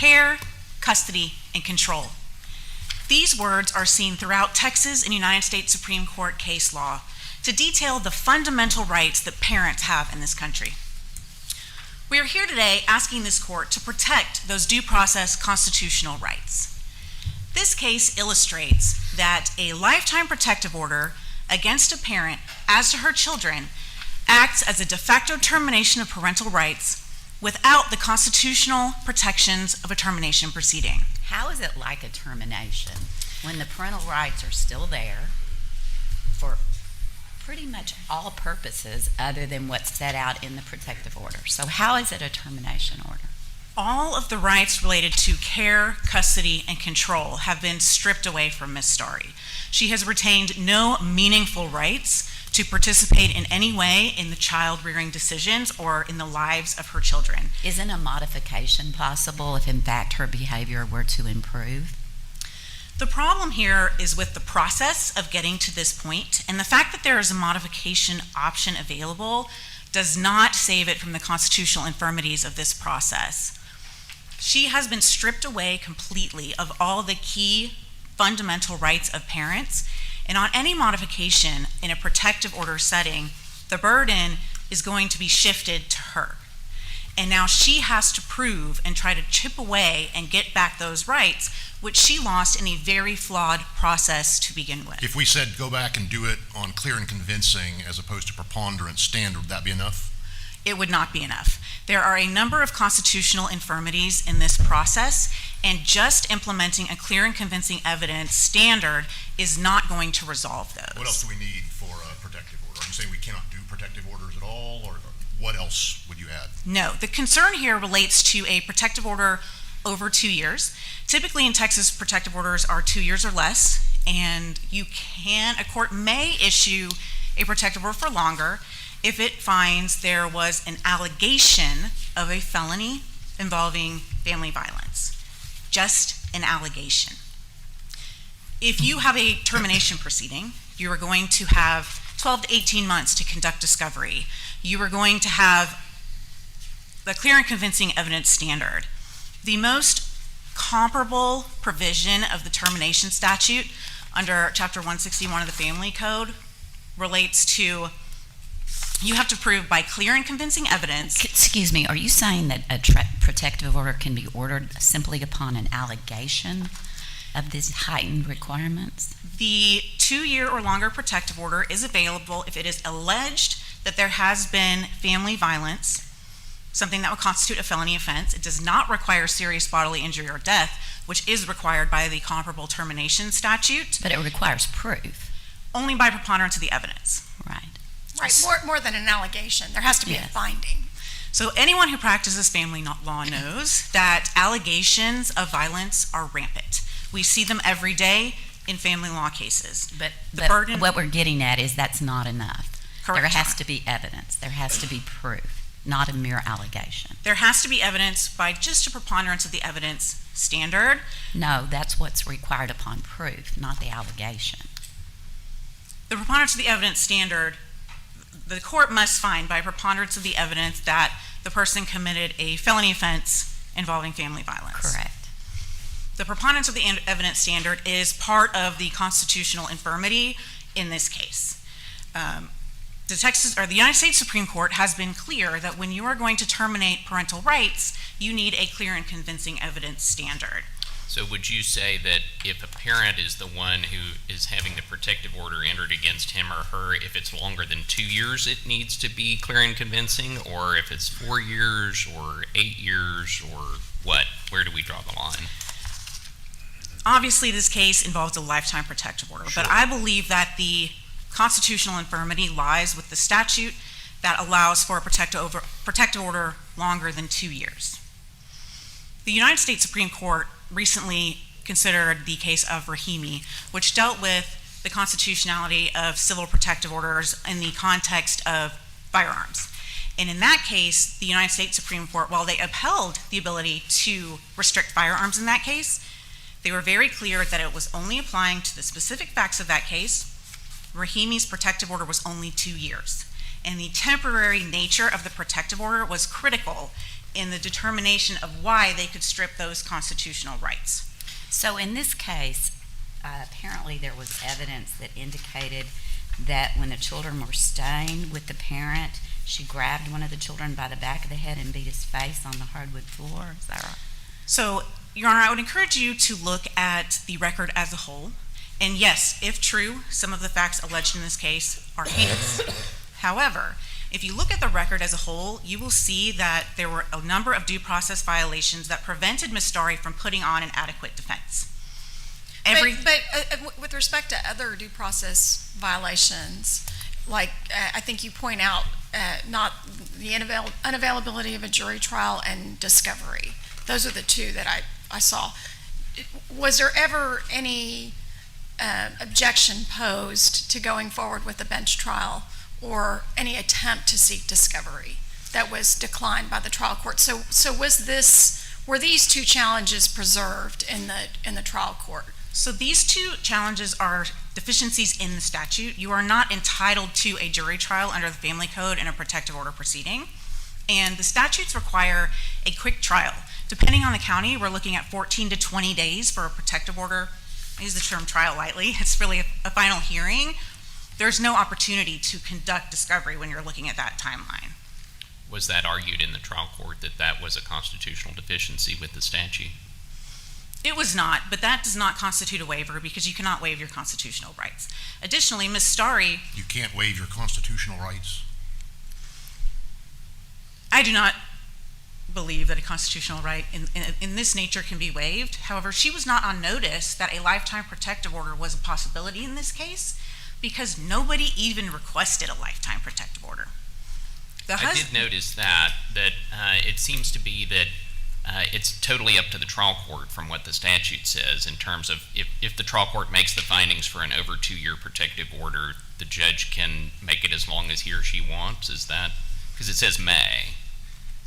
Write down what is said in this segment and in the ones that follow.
care, custody, and control. These words are seen throughout Texas and United States Supreme Court case law to detail the fundamental rights that parents have in this country. We are here today asking this court to protect those due process constitutional rights. This case illustrates that a lifetime protective order against a parent as to her children acts as a de facto termination of parental rights without the constitutional protections of a termination proceeding. How is it like a termination when the parental rights are still there for pretty much all purposes other than what's set out in the protective order? So how is it a termination order? All of the rights related to care, custody, and control have been stripped away from Ms. Starry. She has retained no meaningful rights to participate in any way in the child rearing decisions or in the lives of her children. Isn't a modification possible if in fact her behavior were to improve? The problem here is with the process of getting to this point, and the fact that there is a modification option available does not save it from the constitutional infirmities of this process. She has been stripped away completely of all the key fundamental rights of parents, and on any modification in a protective order setting, the burden is going to be shifted to her. And now she has to prove and try to chip away and get back those rights, which she lost in a very flawed process to begin with. If we said go back and do it on clear and convincing as opposed to preponderance standard, would that be enough? It would not be enough. There are a number of constitutional infirmities in this process, and just implementing a clear and convincing evidence standard is not going to resolve those. What else do we need for a protective order? Are you saying we cannot do protective orders at all, or what else would you add? No, the concern here relates to a protective order over 2 years. Typically in Texas, protective orders are 2 years or less, and a court may issue a protective order for longer if it finds there was an allegation of a felony involving family violence. Just an allegation. If you have a termination proceeding, you are going to have 12 to 18 months to conduct discovery. You are going to have the clear and convincing evidence standard. The most comparable provision of the termination statute under Chapter 161 of the Family Code relates to you have to prove by clear and convincing evidence. Excuse me, are you saying that a protective order can be ordered simply upon an allegation of these heightened requirements? The 2-year or longer protective order is available if it is alleged that there has been family violence, something that would constitute a felony offense. It does not require serious bodily injury or death, which is required by the comparable termination statute. But it requires proof. Only by preponderance of the evidence. Right. Right, more than an allegation. There has to be a finding. So anyone who practices family law knows that allegations of violence are rampant. We see them every day in family law cases. But burden, what we're getting at is that's not enough. Correct. There has to be evidence. There has to be proof, not a mere allegation. There has to be evidence by just a preponderance of the evidence standard. No, that's what's required upon proof, not the allegation. The preponderance of the evidence standard, the court must find by preponderance of the evidence that the person committed a felony offense involving family violence. Correct. The preponderance of the evidence standard is part of the constitutional infirmity in this case. The United States Supreme Court has been clear that when you are going to terminate parental rights, you need a clear and convincing evidence standard. So would you say that if a parent is the one who is having the protective order entered against him or her, if it's longer than 2 years, it needs to be clear and convincing, or if it's 4 years or 8 years or what? Where do we draw the line? Obviously, this case involves a lifetime protective order, Sure. but I believe that the constitutional infirmity lies with the statute that allows for a protective order longer than 2 years. The United States Supreme Court recently considered the case of Rahimi, which dealt with the constitutionality of civil protective orders in the context of firearms. And in that case, the United States Supreme Court, while they upheld the ability to restrict firearms in that case, they were very clear that it was only applying to the specific facts of that case. Rahimi's protective order was only 2 years. And the temporary nature of the protective order was critical in the determination of why they could strip those constitutional rights. So in this case, apparently there was evidence that indicated that when the children were staying with the parent, she grabbed one of the children by the back of the head and beat his face on the hardwood floor. Is that right? So, Your Honor, I would encourage you to look at the record as a whole. And yes, if true, some of the facts alleged in this case are heinous. However, if you look at the record as a whole, you will see that there were a number of due process violations that prevented Ms. Starry from putting on an adequate defense. But with respect to other due process violations, like I think you point out, not the unavailability of a jury trial and discovery. Those are the two that I saw. Was there ever any objection posed to going forward with the bench trial or any attempt to seek discovery that was declined by the trial court? So were these two challenges preserved in the trial court? So these two challenges are deficiencies in the statute. You are not entitled to a jury trial under the Family Code in a protective order proceeding. And the statutes require a quick trial. Depending on the county, we're looking at 14 to 20 days for a protective order. I use the term trial lightly. It's really a final hearing. There's no opportunity to conduct discovery when you're looking at that timeline. Was that argued in the trial court that that was a constitutional deficiency with the statute? It was not, but that does not constitute a waiver because you cannot waive your constitutional rights. Additionally, Ms. Starry... You can't waive your constitutional rights? I do not believe that a constitutional right in this nature can be waived. However, she was not on notice that a lifetime protective order was a possibility in this case because nobody even requested a lifetime protective order. I did notice that it seems to be that it's totally up to the trial court from what the statute says in terms of if the trial court makes the findings for an over 2-year protective order, the judge can make it as long as he or she wants. Is that, because it says may.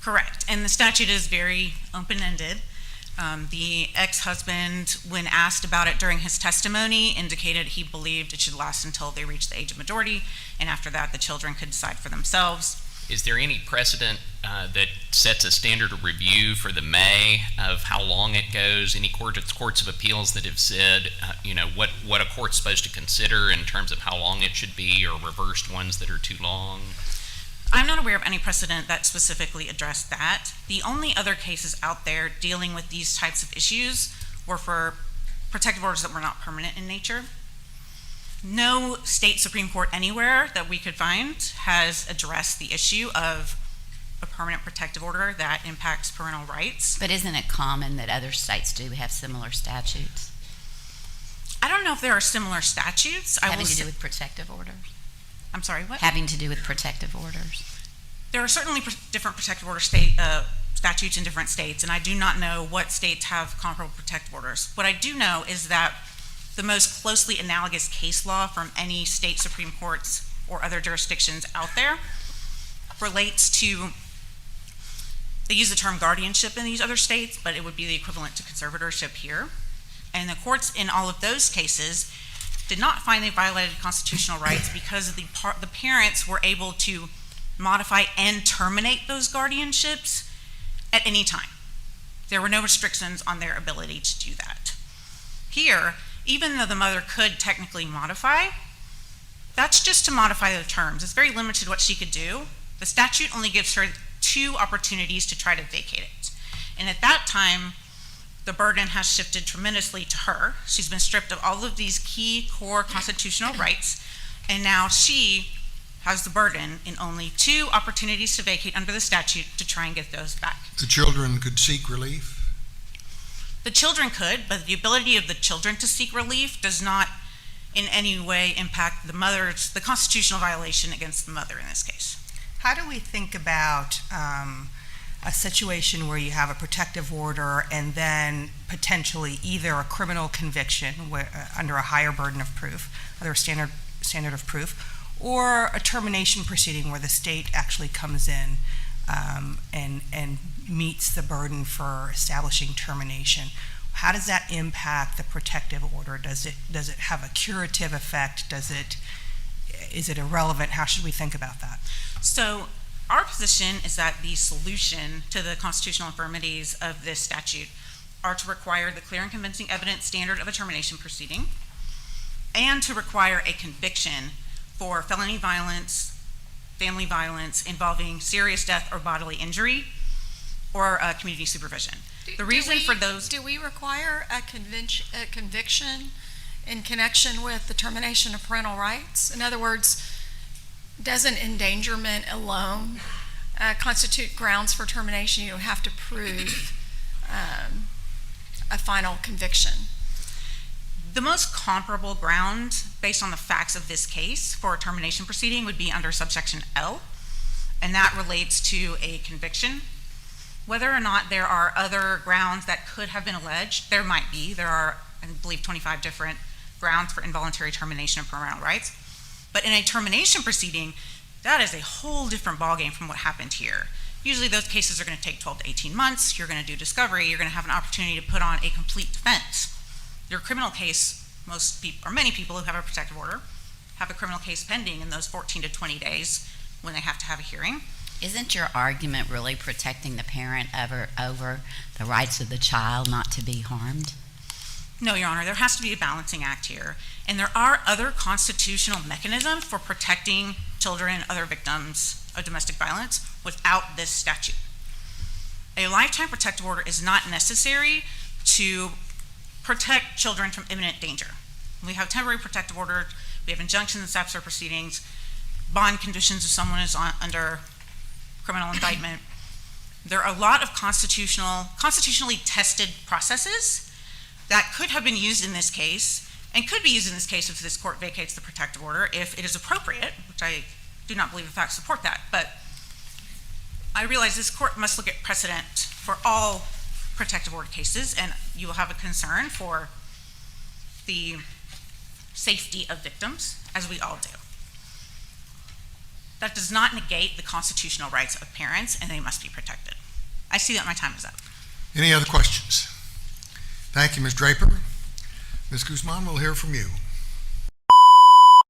Correct, and the statute is very open-ended. The ex-husband, when asked about it during his testimony, indicated he believed it should last until they reached the age of majority, and after that the children could decide for themselves. Is there any precedent that sets a standard of review for the may of how long it goes? Any courts of appeals that have said, what a court's supposed to consider in terms of how long it should be, or reversed ones that are too long? I'm not aware of any precedent that specifically addressed that. The only other cases out there dealing with these types of issues were for protective orders that were not permanent in nature. No state Supreme Court anywhere that we could find has addressed the issue of a permanent protective order that impacts parental rights. But isn't it common that other states do have similar statutes? I don't know if there are similar statutes. Having to do with protective orders? I'm sorry, what? Having to do with protective orders. There are certainly different protective order statutes in different states, and I do not know what states have comparable protective orders. What I do know is that the most closely analogous case law from any state Supreme Courts or other jurisdictions out there relates to, they use the term guardianship in these other states, but it would be the equivalent to conservatorship here. And the courts in all of those cases did not find they violated constitutional rights because the parents were able to modify and terminate those guardianships at any time. There were no restrictions on their ability to do that. Here, even though the mother could technically modify, that's just to modify the terms. It's very limited what she could do. The statute only gives her 2 opportunities to try to vacate it. And at that time, the burden has shifted tremendously to her. She's been stripped of all of these key core constitutional rights, and now she has the burden in only 2 opportunities to vacate under the statute to try and get those back. The children could seek relief? The children could, but the ability of the children to seek relief does not in any way impact the constitutional violation against the mother in this case. How do we think about a situation where you have a protective order and then potentially either a criminal conviction under a higher burden of proof, under a standard of proof, or a termination proceeding where the state actually comes in and meets the burden for establishing termination? How does that impact the protective order? Does it have a curative effect? Is it irrelevant? How should we think about that? So Our position is that the solution to the constitutional infirmities of this statute are to require the clear and convincing evidence standard of a termination proceeding and to require a conviction for felony violence, family violence involving serious death or bodily injury, or community supervision. The reason for those... Do we require a conviction in connection with the termination of parental rights? In other words, doesn't endangerment alone constitute grounds for termination? You don't have to prove a final conviction. The most comparable ground, based on the facts of this case, for a termination proceeding would be under subsection L, and that relates to a conviction. Whether or not there are other grounds that could have been alleged, there might be. There are, I believe, 25 different grounds for involuntary termination of parental rights. But in a termination proceeding, that is a whole different ballgame from what happened here. Usually those cases are going to take 12 to 18 months. You're going to do discovery. You're going to have an opportunity to put on a complete defense. Your criminal case, most people, or many people who have a protective order, have a criminal case pending in those 14 to 20 days when they have to have a hearing. Isn't your argument really protecting the parent over the rights of the child not to be harmed? No, Your Honor, there has to be a balancing act here. And there are other constitutional mechanisms for protecting children and other victims of domestic violence without this statute. A lifetime protective order is not necessary to protect children from imminent danger. We have temporary protective orders, we have injunctions and SAPSR proceedings, bond conditions if someone is under criminal indictment. There are a lot of constitutionally tested processes that could have been used in this case and could be used in this case if this court vacates the protective order if it is appropriate, which I do not believe the facts support that. But I realize this court must look at precedent for all protective order cases, and you will have a concern for the safety of victims, as we all do. That does not negate the constitutional rights of parents, and they must be protected. I see that my time is up. Any other questions? Thank you, Ms. Draper. Ms. Guzman, we'll hear from you.